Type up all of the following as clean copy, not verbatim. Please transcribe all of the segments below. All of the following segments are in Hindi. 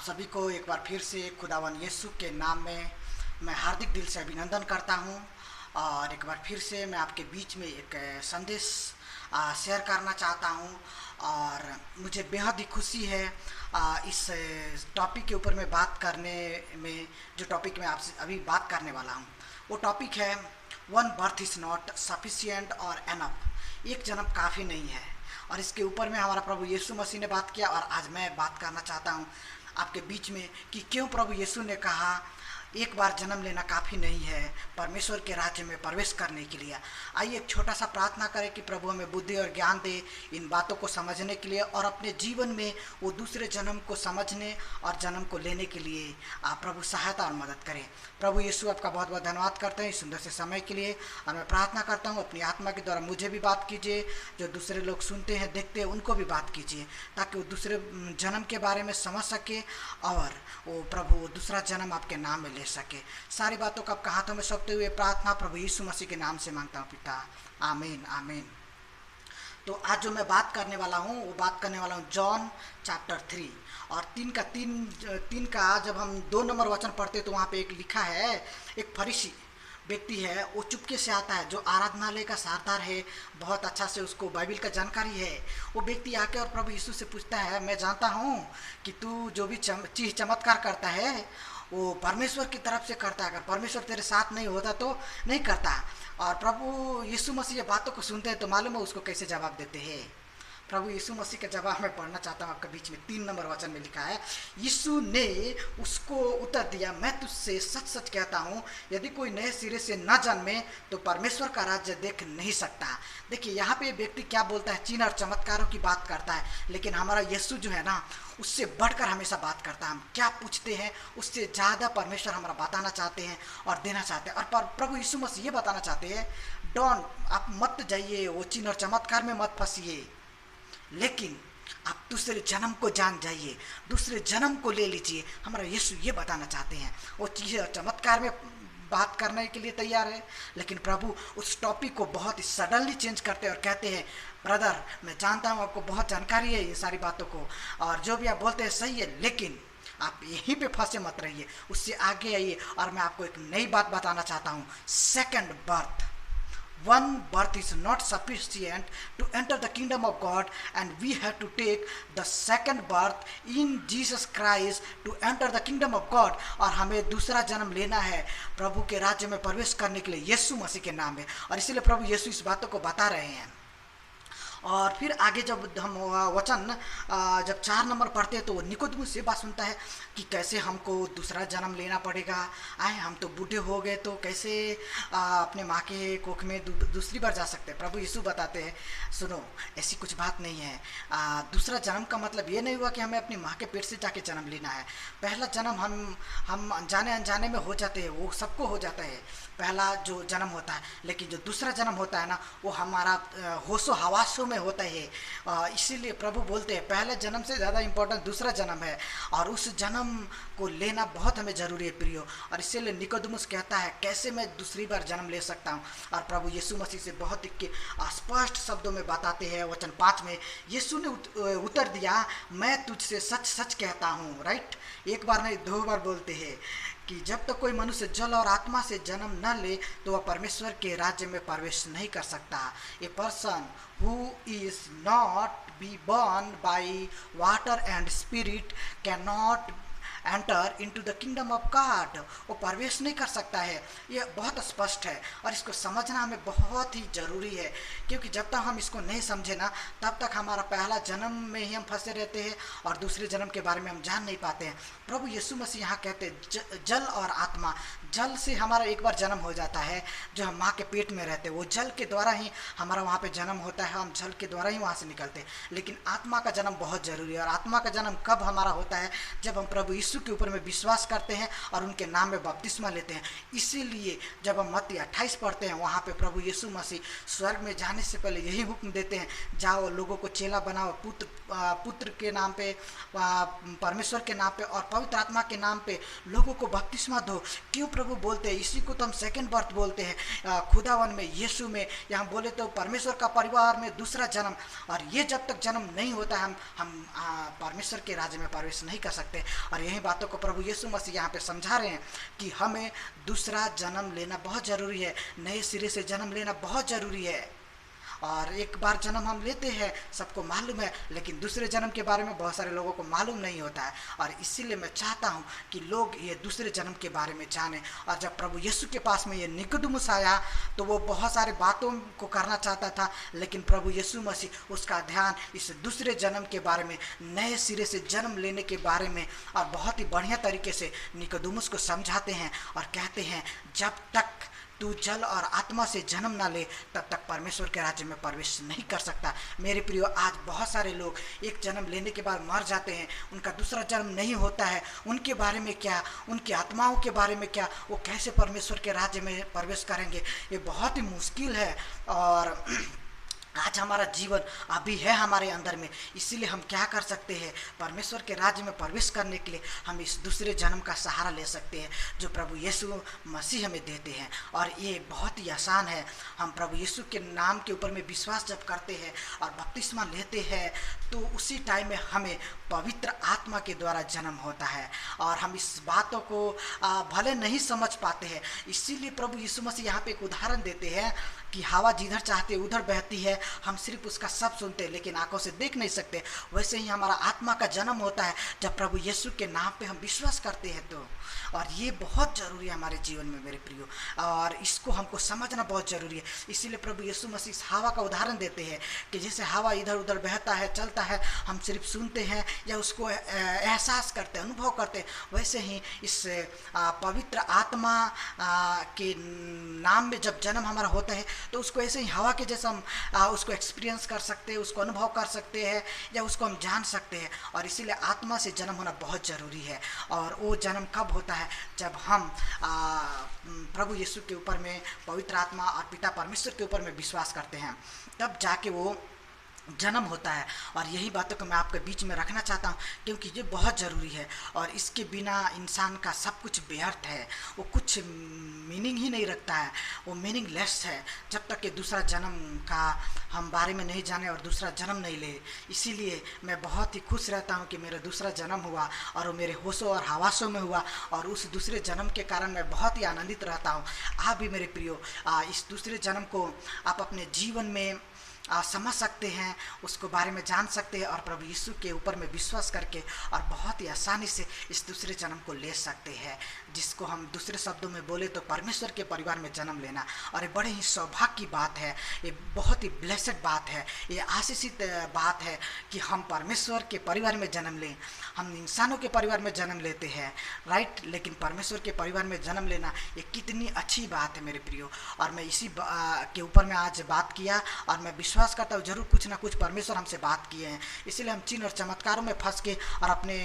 सभी को एक बार फिर से खुदावन यीशु के नाम में मैं हार्दिक दिल से अभिनंदन करता हूं। और एक बार फिर से मैं आपके बीच में एक संदेश शेयर करना चाहता हूं। और मुझे बेहद ही खुशी है इस टॉपिक के ऊपर मैं बात करने में। जो टॉपिक मैं आपसे अभी बात करने वाला हूं वो टॉपिक है one birth is not sufficient और एनफ। एक जन्म काफ़ी नहीं है। और इसके ऊपर में हमारा प्रभु यीशु मसीह ने बात किया और आज मैं बात करना चाहता हूं आपके बीच में कि क्यों प्रभु यीशु ने कहा एक बार जन्म लेना काफ़ी नहीं है परमेश्वर के राज्य में प्रवेश करने के लिए। आइए एक छोटा सा प्रार्थना करें कि प्रभु हमें बुद्धि और ज्ञान दे इन बातों को समझने के लिए और अपने जीवन में वो दूसरे जन्म को समझने और जन्म को लेने के लिए आप प्रभु सहायता और मदद करें। प्रभु यीशु आपका बहुत बहुत धन्यवाद करते हैं इस सुंदर से समय के लिए। और मैं प्रार्थना करता हूँ अपनी आत्मा के द्वारा मुझे भी बात कीजिए, जो दूसरे लोग सुनते हैं देखते हैं उनको भी बात कीजिए, ताकि वो दूसरे जन्म के बारे में समझ सके और वो प्रभु वो दूसरा जन्म आपके नाम में ले सके। सारी बातों को आपके हाथों में सौंपते हुए प्रार्थना प्रभु यीशु मसीह के नाम से मांगता हूँ पिता, आमीन आमीन। तो आज जो मैं बात करने वाला हूँ वो बात करने वाला हूँ जॉन चैप्टर 3 और 3 का जब हम 2 नंबर वचन पढ़ते तो वहाँ पे एक लिखा है, एक फरीसी व्यक्ति है वो चुपके से आता है, जो आराधनालय का सरदार है, बहुत अच्छा से उसको बाइबल का जानकारी है। वो व्यक्ति आके और प्रभु यीशु से पूछता है, मैं जानता हूँ कि तू जो भी चीज़ चमत्कार करता है वो परमेश्वर की तरफ से करता है, अगर परमेश्वर तेरे साथ नहीं होता तो नहीं करता। और प्रभु यीशु मसीह ये बातों को सुनते हैं तो मालूम है उसको कैसे जवाब देते हैं। प्रभु यीशु मसीह का जवाब मैं पढ़ना चाहता हूँ आपके बीच में। 3 नंबर वचन में लिखा है, यीशु ने उसको उत्तर दिया, मैं तुझसे सच सच कहता हूँ यदि कोई नए सिरे से न जन्मे तो परमेश्वर का राज्य देख नहीं सकता। देखिए यहाँ पे व्यक्ति क्या बोलता है, चिन्ह और चमत्कारों की बात करता है, लेकिन हमारा यीशु जो है ना उससे बढ़कर हमेशा बात करता है। हम क्या पूछते हैं उससे ज़्यादा परमेश्वर हमारा बताना चाहते हैं और देना चाहते हैं। और प्रभु यीशु मसीह ये बताना चाहते हैं, डोंट आप मत जाइए वो चिन्ह और चमत्कार में मत फंसिए, लेकिन आप दूसरे जन्म को जान जाइए, दूसरे जन्म को ले लीजिए। हमारा यीशु ये बताना चाहते हैं। वो चीज़ और चमत्कार में बात करने के लिए तैयार है, लेकिन प्रभु उस टॉपिक को बहुत ही सडनली चेंज करते हैं और कहते हैं, ब्रदर मैं जानता हूँ आपको बहुत जानकारी है ये सारी बातों को और जो भी आप बोलते हैं सही है, लेकिन आप यहीं पे फंसे मत रहिए, उससे आगे आइए और मैं आपको एक नई बात बताना चाहता हूँ। Second birth, one birth is not sufficient to enter the kingdom of God, and we have to take the second birth in Jesus Christ to enter the kingdom of God। और हमें दूसरा जन्म लेना है प्रभु के राज्य में प्रवेश करने के लिए यीशु मसीह के नाम में। और इसीलिए प्रभु यीशु इस बातों को बता रहे हैं। और फिर आगे जब हम वचन जब 4 नंबर पढ़ते हैं तो निकोदेमुस से बात सुनता है कि कैसे हमको दूसरा जन्म लेना पड़ेगा, आए हम तो बूढ़े हो गए तो कैसे अपने माँ के कोख में दूसरी बार जा सकते हैं। प्रभु यीशु बताते हैं, सुनो ऐसी कुछ बात नहीं है। दूसरा जन्म का मतलब ये नहीं हुआ कि हमें अपनी माँ के पेट से जाके जन्म लेना है। पहला जन्म हम अनजाने अनजाने में हो जाते हैं, वो सबको हो जाता है पहला जो जन्म होता है, लेकिन जो दूसरा जन्म होता है ना वो हमारा होशो हवासों में होता है। इसीलिए प्रभु बोलते हैं पहले जन्म से ज़्यादा इम्पोर्टेंट दूसरा जन्म है और उस जन्म को लेना बहुत हमें ज़रूरी है प्रियो। और इसीलिए निकोदेमुस कहता है कैसे मैं दूसरी बार जन्म ले सकता हूँ। और प्रभु यीशु मसीह से बहुत ही स्पष्ट शब्दों में बताते हैं। वचन 5 में यीशु ने उत्तर दिया, मैं तुझसे सच सच कहता हूँ। राइट, एक बार नहीं 2 बार बोलते हैं कि जब तक कोई मनुष्य जल और आत्मा से जन्म न ले तो वह परमेश्वर के राज्य में प्रवेश नहीं कर सकता। A person who is not be born by water and spirit can not enter into the kingdom of God. वो प्रवेश नहीं कर सकता है। ये बहुत स्पष्ट है और इसको समझना हमें बहुत ही ज़रूरी है, क्योंकि जब तक हम इसको नहीं समझे ना तब तक हमारा पहला जन्म में ही हम फंसे रहते हैं और दूसरे जन्म के बारे में हम जान नहीं पाते हैं। प्रभु यीशु मसीह यहाँ कहते हैं जल और आत्मा, जल से हमारा एक बार जन्म हो जाता है जो हम माँ के पेट में रहते हैं, वो जल के द्वारा ही हमारा वहाँ पे जन्म होता है, हम जल के द्वारा ही वहाँ से निकलते हैं। लेकिन आत्मा का जन्म बहुत ज़रूरी है। और आत्मा का जन्म कब हमारा होता है, जब हम प्रभु यीशु यीशु के ऊपर में विश्वास करते हैं और उनके नाम में बपतिस्मा लेते हैं। इसीलिए जब हम मत्ती 28 पढ़ते हैं, वहाँ पे प्रभु यीशु मसीह स्वर्ग में जाने से पहले यही हुक्म देते हैं, जाओ लोगों को चेला बनाओ, पुत्र के नाम पे, परमेश्वर के नाम पे और पवित्र आत्मा के नाम पे लोगों को बपतिस्मा दो। क्यों प्रभु बोलते हैं? इसी को तो हम सेकंड बर्थ बोलते हैं, खुदावन में, यीशु में, यहाँ बोले तो परमेश्वर का परिवार में दूसरा जन्म। और ये जब तक जन्म नहीं होता है हम परमेश्वर के राज्य में प्रवेश नहीं कर सकते। और यही बातों को प्रभु यीशु मसीह यहाँ पे समझा रहे हैं कि हमें दूसरा जन्म लेना बहुत ज़रूरी है, नए सिरे से जन्म लेना बहुत ज़रूरी है। और एक बार जन्म हम लेते हैं, सबको मालूम है, लेकिन दूसरे जन्म के बारे में बहुत सारे लोगों को मालूम नहीं होता है। और इसीलिए मैं चाहता हूँ कि लोग ये दूसरे जन्म के बारे में जानें। और जब प्रभु यीशु के पास में ये निकोदेमुस आया तो वो बहुत सारे बातों को करना चाहता था, लेकिन प्रभु यीशु मसीह उसका ध्यान इस दूसरे जन्म के बारे में, नए सिरे से जन्म लेने के बारे में और बहुत ही बढ़िया तरीके से निकोदेमुस को समझाते हैं और कहते हैं, जब तक तू जल और आत्मा से जन्म ना ले तब तक परमेश्वर के राज्य में प्रवेश नहीं कर सकता। मेरे प्रियो, आज बहुत सारे लोग एक जन्म लेने के बाद मर जाते हैं, उनका दूसरा जन्म नहीं होता है। उनके बारे में क्या, उनकी आत्माओं के बारे में क्या, वो कैसे परमेश्वर के राज्य में प्रवेश करेंगे? ये बहुत ही मुश्किल है। और आज हमारा जीवन अभी है हमारे अंदर में, इसीलिए हम क्या कर सकते हैं? परमेश्वर के राज्य में प्रवेश करने के लिए हम इस दूसरे जन्म का सहारा ले सकते हैं जो प्रभु यीशु मसीह हमें देते हैं। और ये बहुत ही आसान है। हम प्रभु यीशु के नाम के ऊपर में विश्वास जब करते हैं और बपतिस्मा लेते हैं तो उसी टाइम में हमें पवित्र आत्मा के द्वारा जन्म होता है। और हम इस बातों को भले नहीं समझ पाते हैं, इसीलिए प्रभु यीशु मसीह यहाँ पे एक उदाहरण देते हैं कि हवा जिधर चाहती है उधर बहती है, हम सिर्फ उसका शब्द सुनते हैं लेकिन आंखों से देख नहीं सकते। वैसे ही हमारा आत्मा का जन्म होता है जब प्रभु यीशु के नाम पे हम विश्वास करते हैं तो। और ये बहुत ज़रूरी है हमारे जीवन में मेरे प्रियो, और इसको हमको समझना बहुत ज़रूरी है। इसीलिए प्रभु यीशु मसीह हवा का उदाहरण देते हैं कि जैसे हवा इधर उधर बहता है, चलता है, हम सिर्फ सुनते हैं या उसको एहसास करते हैं, अनुभव करते हैं, वैसे ही इस पवित्र आत्मा के नाम में जब जन्म हमारा होता है तो उसको ऐसे ही हवा के जैसा हम उसको एक्सपीरियंस कर सकते हैं, उसको अनुभव कर सकते हैं या उसको हम जान सकते हैं। और इसीलिए आत्मा से जन्म होना बहुत ज़रूरी है। और वो जन्म कब होता है? जब हम प्रभु यीशु के ऊपर में, पवित्र आत्मा और पिता परमेश्वर के ऊपर में विश्वास करते हैं, तब जाके वो जन्म होता है। और यही बातों को मैं आपके बीच में रखना चाहता हूँ क्योंकि ये बहुत ज़रूरी है। और इसके बिना इंसान का सब कुछ व्यर्थ है, वो कुछ मीनिंग ही नहीं रखता है, वो मीनिंगलेस है जब तक कि दूसरा जन्म का हम बारे में नहीं जाने और दूसरा जन्म नहीं ले। इसीलिए मैं बहुत ही खुश रहता हूँ कि मेरा दूसरा जन्म हुआ और वो मेरे होशों और हवासों में हुआ, और उस दूसरे जन्म के कारण मैं बहुत ही आनंदित रहता हूँ। आप भी मेरे प्रियो इस दूसरे जन्म को आप अपने जीवन में समझ सकते हैं, उसको बारे में जान सकते हैं और प्रभु यीशु के ऊपर में विश्वास करके और बहुत ही आसानी से इस दूसरे जन्म को ले सकते हैं, जिसको हम दूसरे शब्दों में बोले तो परमेश्वर के परिवार में जन्म लेना। और ये बड़े ही सौभाग्य की बात है, ये बहुत ही ब्लेसेड बात है, ये आशीषित बात है कि हम परमेश्वर के परिवार में जन्म लें। हम इंसानों के परिवार में जन्म लेते हैं, राइट, लेकिन परमेश्वर के परिवार में जन्म लेना ये कितनी अच्छी बात है मेरे प्रियो। और मैं इसी के ऊपर में आज बात किया और मैं विश्वास करता हूँ जरूर कुछ ना कुछ परमेश्वर हमसे बात किए हैं। इसलिए हम चिन्ह और चमत्कारों में फंस के और अपने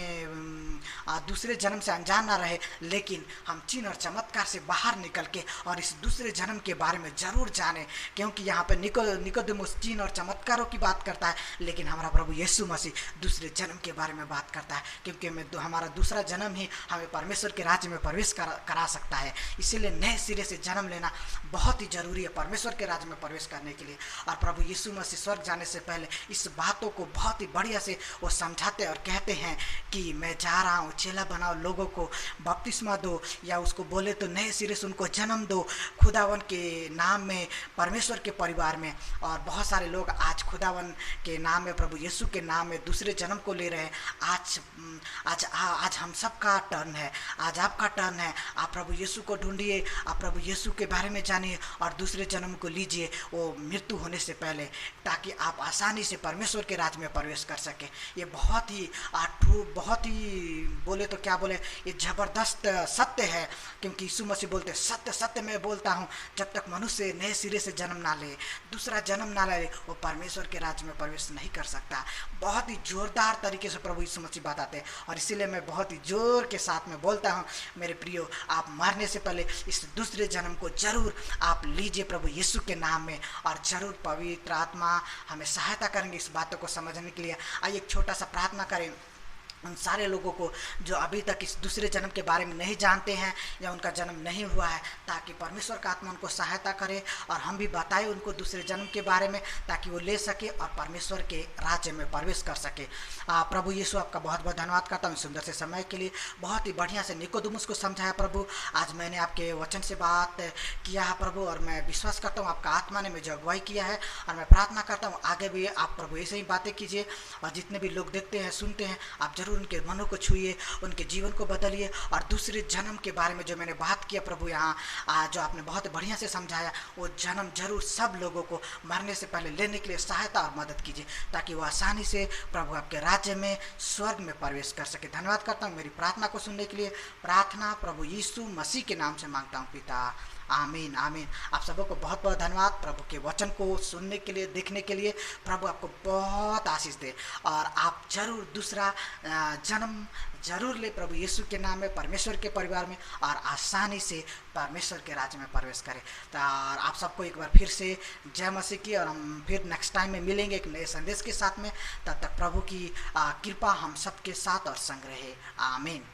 दूसरे जन्म से अनजान ना रहे, लेकिन हम चिन्ह और चमत्कार से बाहर निकल के और इस दूसरे जन्म के बारे में ज़रूर जाने। क्योंकि यहाँ पे निकोदेमुस चिन्ह और चमत्कारों की बात करता है, लेकिन हमारा प्रभु यीशु मसीह दूसरे जन्म के बारे में बात करता है, क्योंकि हमारा दूसरा जन्म ही हमें परमेश्वर के राज्य में प्रवेश करा सकता है। इसीलिए नए सिरे से जन्म लेना बहुत ही ज़रूरी है परमेश्वर के राज्य में प्रवेश करने के लिए। और प्रभु यीशु मसीह स्वर्ग जाने से पहले इस बातों को बहुत ही बढ़िया से वो समझाते और कहते हैं कि मैं जा रहा हूँ, चेला बनाओ, लोगों को बपतिस्मा दो, या उसको बोले तो नए सिरे से उनको जन्म दो खुदावन के नाम में, परमेश्वर के परिवार में। और बहुत सारे लोग आज खुदावन के नाम में, प्रभु यीशु के नाम में दूसरे जन्म को ले रहे हैं। आज हम सब का टर्न है, आज आपका टर्न है। आप प्रभु यीशु को ढूंढिए, आप प्रभु यीशु के बारे में जानिए और दूसरे जन्म को लीजिए वो मृत्यु होने से पहले, ताकि आप आसानी से परमेश्वर के राज्य में प्रवेश कर सकें। ये बहुत ही ट्रू, बहुत ही बोले तो क्या बोले, ये ज़बरदस्त सत्य है, क्योंकि यीशु मसीह बोलते सत्य सत्य मैं बोलता हूँ, जब तक मनुष्य नए सिरे से जन्म ना ले, दूसरा जन्म ना ले, वो परमेश्वर के राज्य में प्रवेश नहीं कर सकता। बहुत ही जोरदार तरीके से प्रभु यीशु मसीह बात बताते हैं। और इसीलिए मैं बहुत ही ज़ोर के साथ में बोलता हूँ, मेरे प्रियो, आप मरने से पहले इस दूसरे जन्म को जरूर आप लीजिए प्रभु यीशु के नाम में, और जरूर पवित्र आत्मा हमें सहायता करेंगे इस बातों को समझने के लिए। आइए एक छोटा सा प्रार्थना करें उन सारे लोगों को जो अभी तक इस दूसरे जन्म के बारे में नहीं जानते हैं या उनका जन्म नहीं हुआ है, ताकि परमेश्वर का आत्मा उनको सहायता करे और हम भी बताएं उनको दूसरे जन्म के बारे में, ताकि वो ले सके और परमेश्वर के राज्य में प्रवेश कर सके। प्रभु यीशु, आपका बहुत बहुत धन्यवाद करता हूँ सुंदर से समय के लिए। बहुत ही बढ़िया से निकोदेमुस को समझाया प्रभु। आज मैंने आपके वचन से बात किया है प्रभु, और मैं विश्वास करता हूँ आपका आत्मा ने मुझे अगुवाई किया है, और मैं प्रार्थना करता हूँ आगे भी आप प्रभु ऐसे ही बातें कीजिए, और जितने भी लोग देखते हैं सुनते हैं आप जरूर उनके मनों को छूइए, उनके जीवन को बदलिए। और दूसरे जन्म के बारे में जो मैंने बात किया प्रभु यहाँ जो आपने बहुत बढ़िया से समझाया, वो जन्म जरूर सब लोगों को मरने से पहले लेने के लिए सहायता और मदद कीजिए, ताकि वो आसानी से प्रभु आपके राज्य में स्वर्ग में प्रवेश कर सके। धन्यवाद करता हूँ मेरी प्रार्थना को सुनने के लिए। प्रार्थना प्रभु यीशु मसीह के नाम से मांगता हूँ पिता, आमीन आमीन। आप सबों को बहुत बहुत धन्यवाद प्रभु के वचन को सुनने के लिए, देखने के लिए। प्रभु आपको बहुत आशीष दे, और आप जरूर दूसरा जन्म जरूर ले प्रभु यीशु के नाम में, परमेश्वर के परिवार में, और आसानी से परमेश्वर के राज्य में प्रवेश करें। तो आप सबको एक बार फिर से जय मसीह की, और हम फिर नेक्स्ट टाइम में मिलेंगे एक नए संदेश के साथ में। तब तक प्रभु की कृपा हम सबके साथ और संग रहे। आमीन।